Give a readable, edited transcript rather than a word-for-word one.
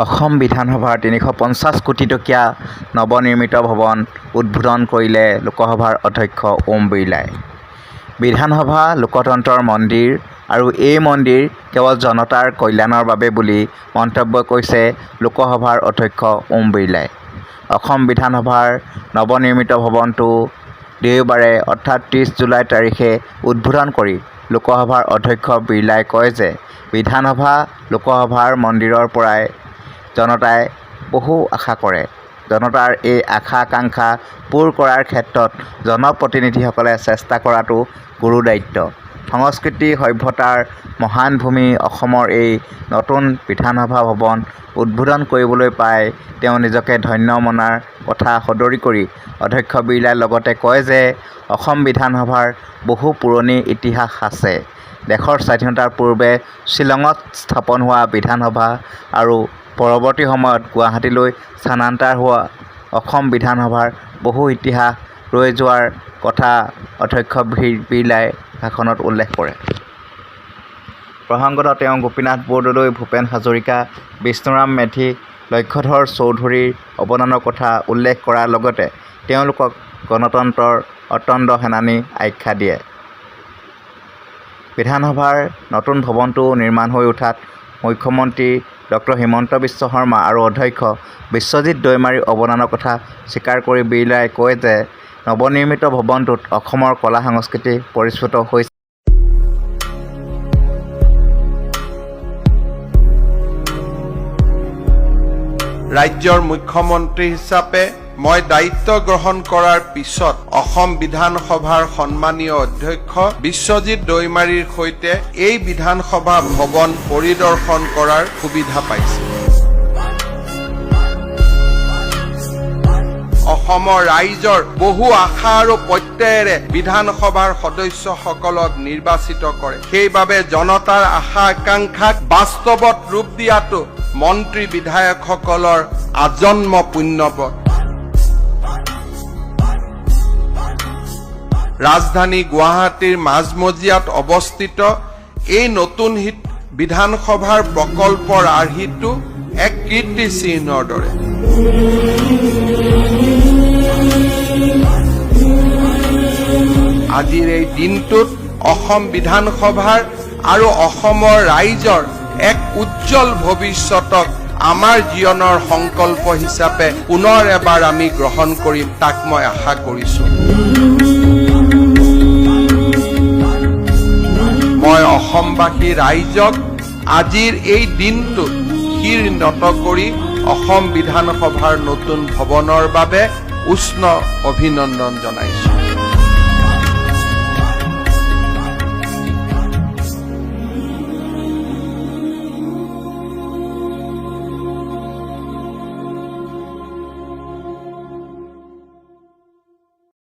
অসম বিধানসভাৰ 350 কোটি টকীয়া নৱনিৰ্মিত ভৱন উদ্বোধন কৰিলে লোকসভাৰ অধ্যক্ষ ওম বিৰলাই। বিধানসভা লোকতন্ত্ৰৰ মন্দিৰ আৰু এই মন্দিৰ কেৱল জনতাৰ কল্যাণৰ বাবে বুলি মন্তব্য কৰিছে লোকসভাৰ অধ্যক্ষ ওম বিৰলাই। অসম বিধানসভাৰ নৱনিৰ্মিত ভৱনটো দেওবাৰে অৰ্থাৎ 30 জুলাই তাৰিখে উদ্বোধন কৰি লোকসভাৰ অধ্যক্ষ বিৰলাই কয় যে বিধানসভা লোকসভাৰ মন্দিৰৰ পৰাই জনতাই বহু আশা কৰে। জনতাৰ এই আশা আকাংক্ষা পূৰ কৰাৰ ক্ষেত্ৰত জনপ্ৰতিনিধিসকলে চেষ্টা কৰাটো গুৰু দায়িত্ব। সংস্কৃতি সভ্যতাৰ মহান ভূমি অসমৰ এই নতুন বিধানসভা ভৱন উদ্বোধন কৰিবলৈ পাই তেওঁ নিজকে ধন্য মনাৰ কথা সদৰি কৰি অধ্যক্ষ বিৰলাই লগতে কয় যে অসম বিধানসভাৰ বহু পুৰণি ইতিহাস আছে। দেশৰ স্বাধীনতাৰ পূৰ্বে শ্বিলঙত স্থাপন হোৱা বিধানসভা আৰু পৰৱৰ্তী সময়ত গুৱাহাটীলৈ স্থানান্তৰ হোৱা অসম বিধানসভাৰ বহু ইতিহাস ৰৈ যোৱাৰ কথা অধ্যক্ষ বিৰলাই ভাষণত উল্লেখ কৰে। প্ৰসংগত তেওঁ গোপীনাথ বৰদলৈ, ভূপেন হাজৰিকা, বিষ্ণুৰাম মেধি, লক্ষ্যধৰ চৌধুৰীৰ অৱদানৰ কথা উল্লেখ কৰাৰ লগতে তেওঁলোকক গণতন্ত্ৰৰ অতন্দ্ৰ সেনানী আখ্যা দিয়ে। বিধানসভাৰ নতুন ভৱনটো নিৰ্মাণ হৈ উঠাত মুখ্যমন্ত্ৰী ডক্টৰ হিমন্ত বিশ্ব শৰ্মা আৰু অধ্যক্ষ বিশ্বজিৎ দৈমাৰীৰ অৱদানৰ কথা স্বীকাৰ কৰি বিৰলাই কয় যে নৱনিৰ্মিত ভৱনটোত অসমৰ কলা সংস্কৃতি পৰিস্ফুট হৈছে। ৰাজ্যৰ মুখ্যমন্ত্ৰী হিচাপে মই দায়িত্ব গ্ৰহণ কৰাৰ পিছত অসম বিধানসভাৰ সন্মানীয় অধ্যক্ষ বিশ্বজিৎ দৈমাৰীৰ সৈতে এই বিধানসভা ভৱন পৰিদৰ্শন কৰাৰ সুবিধা পাইছে। অসমৰ ৰাইজৰ বহু আশা আৰু প্ৰত্যয়েৰে বিধানসভাৰ সদস্যসকলক নিৰ্বাচিত কৰে। সেইবাবে জনতাৰ আশা আকাংক্ষাক বাস্তৱত ৰূপ দিয়াটো মন্ত্ৰী বিধায়কসকলৰ আজন্ম পুণ্যপথ। ৰাজধানী গুৱাহাটীৰ মাজমজিয়াত অৱস্থিত এই নতুন বিধানসভাৰ প্ৰকল্পৰ আৰ্হিটো এক কীৰ্তিচিহ্নৰ দৰে। আজিৰ এই দিনটোত অসম বিধানসভাৰ আৰু অসমৰ ৰাইজৰ এক উজ্জ্বল ভৱিষ্যতক আমাৰ জীৱনৰ সংকল্প হিচাপে পুনৰ এবাৰ আমি গ্ৰহণ কৰিম, তাক মই আশা কৰিছো। মই অসমবাসী ৰাইজক আজিৰ এই দিনটোত শিৰ নত কৰি অসম বিধানসভাৰ নতুন ভৱনৰ বাবে উষ্ণ অভিনন্দন জনাইছো।